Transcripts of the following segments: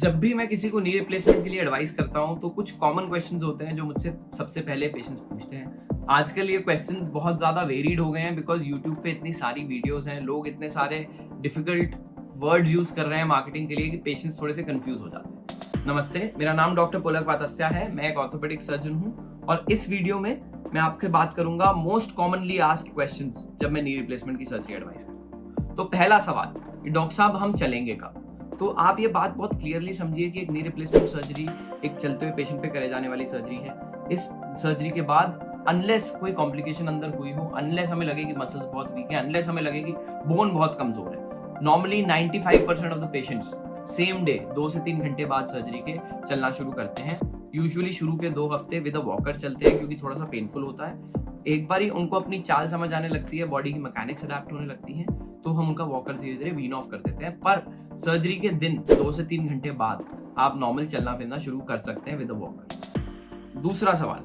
जब भी मैं किसी को नी रिप्लेसमेंट के लिए एडवाइस करता हूँ तो कुछ कॉमन क्वेश्चंस होते हैं जो मुझसे सबसे पहले पेशेंट्स पूछते हैं। आजकल ये क्वेश्चंस बहुत ज़्यादा वेरिड हो गए हैं बिकॉज यूट्यूब पे इतनी सारी वीडियोस हैं, लोग इतने सारे डिफिकल्ट वर्ड्स यूज़ कर रहे हैं मार्केटिंग के लिए कि पेशेंट्स थोड़े से कंफ्यूज हो जाते हैं। नमस्ते, मेरा नाम डॉक्टर पुलक पातस्या है। मैं एक ऑर्थोपेडिक सर्जन हूँ और इस वीडियो में मैं आपके बात करूंगा मोस्ट कॉमनली आस्क्ड क्वेश्चंस जब मैं नी रिप्लेसमेंट की सर्जरी एडवाइस करता हूँ। तो पहला सवाल, डॉक्टर साहब हम चलेंगे कब? तो आप ये बात बहुत क्लियरली समझिए कि एक नी रिप्लेसमेंट सर्जरी एक चलते हुए पेशेंट पे करे जाने वाली सर्जरी है। इस सर्जरी के बाद अनलेस कोई कॉम्प्लिकेशन अंदर हुई हो, अनलेस हमें लगे कि मसल्स बहुत वीक है, अनलेस हमें लगे कि बोन बहुत कमजोर है, normally 95% of the patients same day 2 से 3 घंटे बाद सर्जरी के चलना शुरू करते हैं। यूजुअली शुरू के 2 हफ्ते विद अ वॉकर चलते हैं क्योंकि थोड़ा सा पेनफुल होता है। एक बार ही उनको अपनी चाल समझ आने लगती है, बॉडी की मैकेनिक्स अडैप्ट होने लगती है, तो हम उनका वॉकर धीरे धीरे वीन ऑफ कर देते हैं। पर सर्जरी के दिन 2 से 3 घंटे बाद आप नॉर्मल चलना फिरना शुरू कर सकते हैं विद अ वॉकर। दूसरा सवाल,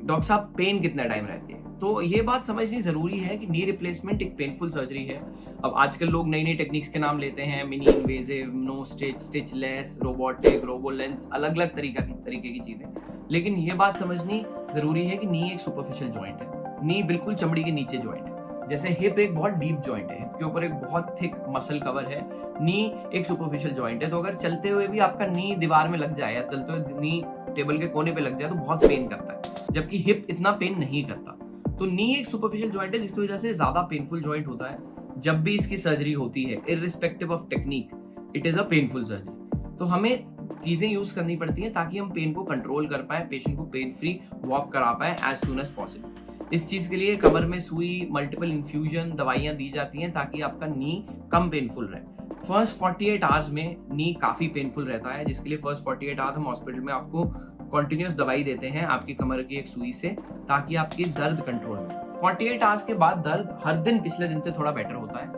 डॉक्टर साहब पेन कितना टाइम रहती है? तो ये बात समझनी जरूरी है कि नी रिप्लेसमेंट एक पेनफुल सर्जरी है। अब आजकल लोग नई नई टेक्निक्स के नाम लेते हैं, mini invasive, no stitch, stitchless, robotic, रोबोलेंस, अलग अलग तरीके की चीजें। लेकिन ये बात समझनी जरूरी है कि नी एक सुपरफिशियल जॉइंट है। नी बिल्कुल चमड़ी के नीचे जॉइंट है। जैसे हिप एक बहुत डीप जॉइंट है, हिप के ऊपर एक बहुत थिक मसल कवर है। नी एक सुपरफिशियल जॉइंट है, तो अगर चलते हुए भी आपका नी दीवार में लग जाए या चलते हुए नी टेबल के कोने पे लग जाए तो बहुत पेन करता है, जबकि हिप इतना पेन नहीं करता। तो नी एक सुपरफिशियल जॉइंट है जिसकी वजह से ज्यादा पेनफुल जॉइंट होता है। जब भी इसकी सर्जरी होती है, irrespective of technique, it is a painful surgery. तो हमें चीजें यूज करनी पड़ती हैं ताकि हम पेन को कंट्रोल कर पाए, पेशेंट को पेन फ्री वॉक करा पाए एज सुन एज पॉसिबल। इस चीज के लिए कमर में सुई, मल्टीपल इन्फ्यूजन दवाइयां दी जाती हैं ताकि आपका नी कम पेनफुल रहे। फर्स्ट 48 आवर्स में नी काफी पेनफुल रहता है, जिसके लिए फर्स्ट 48 आवर्स हम हॉस्पिटल में आपको कॉन्टिन्यूस दवाई देते हैं आपकी कमर की एक सुई से, ताकि आपकी दर्द कंट्रोल में। 48 आवर्स के बाद दर्द हर दिन पिछले दिन से थोड़ा बेटर होता है,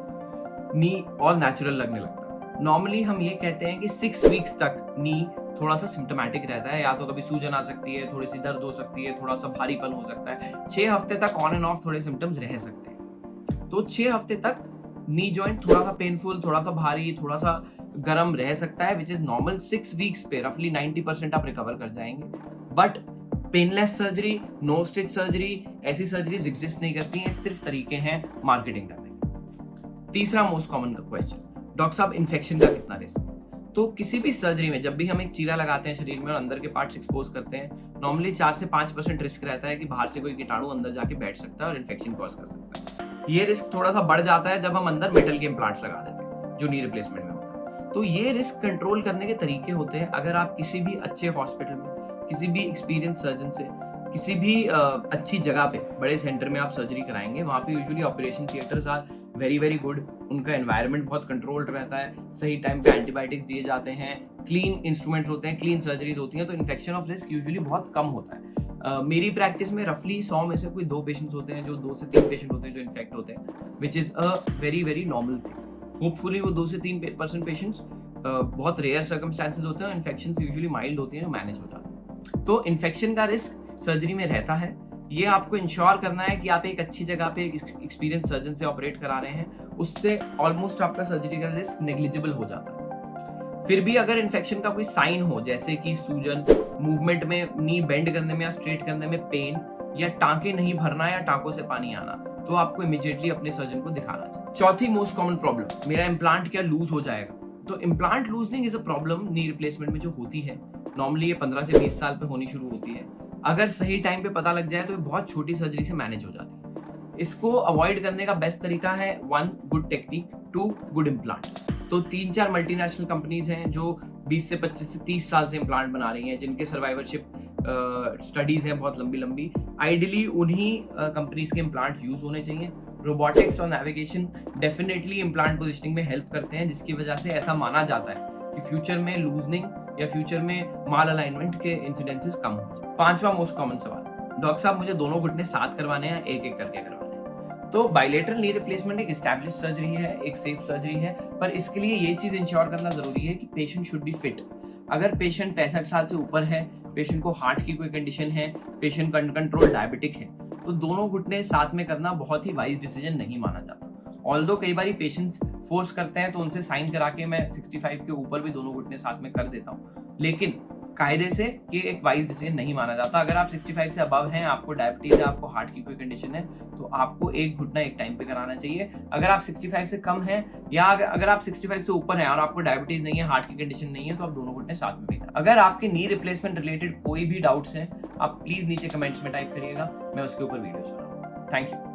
नी और नेचुरल लगने लगता है। नॉर्मली हम ये कहते हैं कि 6 वीक्स तक नी थोड़ा सा सिम्टोमेटिक रहता है, या तो कभी सूजन आ सकती है, थोड़ी सी दर्द हो सकती है, थोड़ा सा भारीपन हो सकता है। 6 हफ्ते तक ऑन एंड ऑफ थोड़े सिम्टम्स रह सकते हैं। तो 6 हफ्ते तक नी जॉइंट थोड़ा सा पेनफुल, थोड़ा सा भारी, थोड़ा सा गर्म रह सकता है, विच इज नॉर्मल। 6 वीक्स पे रफली 90% आप रिकवर कर जाएंगे। But painless surgery, no stitch surgery, ऐसी सर्जरीज एग्जिस्ट नहीं करती हैं, सिर्फ तरीके हैं मार्केटिंग करने के। तीसरा मोस्ट कॉमन क्वेश्चन, डॉक्टर साहब इन्फेक्शन का कितना रिस्क? तो किसी भी सर्जरी में जब भी हम एक चीरा लगाते हैं शरीर में और अंदर के पार्ट्स एक्सपोज करते हैं, नॉर्मली 4 से 5% रिस्क रहता है कि बाहर से कोई कीटाणु अंदर जाके बैठ सकता है और इन्फेक्शन कॉज कर सकता है। ये रिस्क थोड़ा सा बढ़ जाता है जब हम अंदर मेटल के इम्प्लांट्स लगा देते हैं जो नी रिप्लेसमेंट में होता है। तो ये रिस्क कंट्रोल करने के तरीके होते हैं। अगर आप किसी भी अच्छे हॉस्पिटल में, किसी भी एक्सपीरियंस सर्जन से, किसी भी अच्छी जगह पे, बड़े सेंटर में आप सर्जरी कराएंगे, वहाँ पे usually operation theatres are very very good. उनका एनवायरनमेंट बहुत कंट्रोल्ड रहता है, सही टाइम पे एंटीबायोटिक्स दिए जाते हैं, क्लीन इंस्ट्रूमेंट्स होते हैं, क्लीन सर्जरीज होती हैं, तो इन्फेक्शन ऑफ रिस्क यूजुअली बहुत कम होता है। मेरी प्रैक्टिस में रफली 100 में से कोई 2 पेशेंट्स होते हैं, जो 2 से 3 पेशेंट होते हैं जो इन्फेक्ट होते हैं, which is a very very normal thing. Hopefully वो 2 से 3% पेशेंट्स बहुत रेयर सर्कमस्टांसेस होते हैं, इन्फेक्शन यूजुअली माइल्ड होती हैं, जो मैनेज हो जाते हैं। तो इन्फेक्शन का रिस्क सर्जरी में रहता है। ये आपको इंश्योर करना है कि आप एक अच्छी जगह पे एक एक्सपीरियंस सर्जन से ऑपरेट करा रहे हैं, उससे ऑलमोस्ट आपका सर्जरी का रिस्क नेग्लिजिबल हो जाता है। फिर भी अगर इन्फेक्शन का कोई साइन हो, जैसे कि सूजन, मूवमेंट में, नी बेंड करने में या स्ट्रेट करने में पेन, या टांके नहीं भरना या टांकों से पानी आना, तो आपको इमीडिएटली अपने सर्जन को दिखाना चाहिए। चौथी मोस्ट कॉमन प्रॉब्लम, मेरा इम्प्लांट क्या लूज हो जाएगा? तो implant loosening is a problem knee replacement में जो होती है। नॉर्मली ये 15 से 20 साल पे होनी शुरू होती है। अगर सही टाइम पे पता लग जाए तो ये बहुत छोटी सर्जरी से मैनेज हो जाती है। इसको अवॉइड करने का बेस्ट तरीका है 1 गुड टेक्निक, 2 गुड इम्प्लांट। तो 3-4 मल्टीनेशनल कंपनीज हैं जो 20 से 25 से 30 साल से इम्प्लांट बना रही हैं, जिनके सर्वाइवरशिप स्टडीज हैं बहुत लंबी लंबी। आइडियली उन्हीं कंपनीज के इम्प्लांट यूज होने चाहिए। रोबोटिक्स और नेविगेशन डेफिनेटली इम्प्लांट पोजिशनिंग में हेल्प करते हैं, जिसकी वजह से ऐसा माना जाता है कि फ्यूचर में लूजनिंग या फ्यूचर में माल अलाइनमेंट के इंसिडेंसेस कम हो जाए। 5वां मोस्ट कॉमन सवाल, डॉक्टर साहब मुझे दोनों घुटने साथ करवाने हैं, एक एक करके करवाने हैं? तो बाइलेटरल नी रिप्लेसमेंट एक एस्टैब्लिश सर्जरी है, एक सेफ सर्जरी है, पर इसके लिए ये चीज इंश्योर करना जरूरी है कि पेशेंट शुड बी फिट। अगर पेशेंट 65 साल से ऊपर है, पेशेंट को हार्ट की कोई कंडीशन है, पेशेंट कंट्रोल डायबिटिक है, तो दोनों घुटने साथ में करना बहुत ही वाइज डिसीजन नहीं माना जाता। ऑल्दो कई बार पेशेंट्स फोर्स करते हैं तो उनसे साइन करा के मैं 65 के ऊपर भी दोनों घुटने साथ में कर देता हूँ, लेकिन कायदे से ये एक वाइज डिसीजन नहीं माना जाता। अगर आप 65 से अबव हैं, आपको डायबिटीज है, आपको हार्ट की कोई कंडीशन है, तो आपको एक घुटना एक टाइम पे कराना चाहिए। अगर आप 65 से कम हैं या अगर आप 65 से ऊपर हैं और आपको डायबिटीज नहीं है, हार्ट की कंडीशन नहीं है, तो आप दोनों घुटने साथ में भी कराएं। अगर आपके नी रिप्लेसमेंट रिलेटेड कोई भी डाउट्स हैं, आप प्लीज नीचे कमेंट्स में टाइप करिएगा, मैं उसके ऊपर वीडियोस बनाऊंगा। Thank you.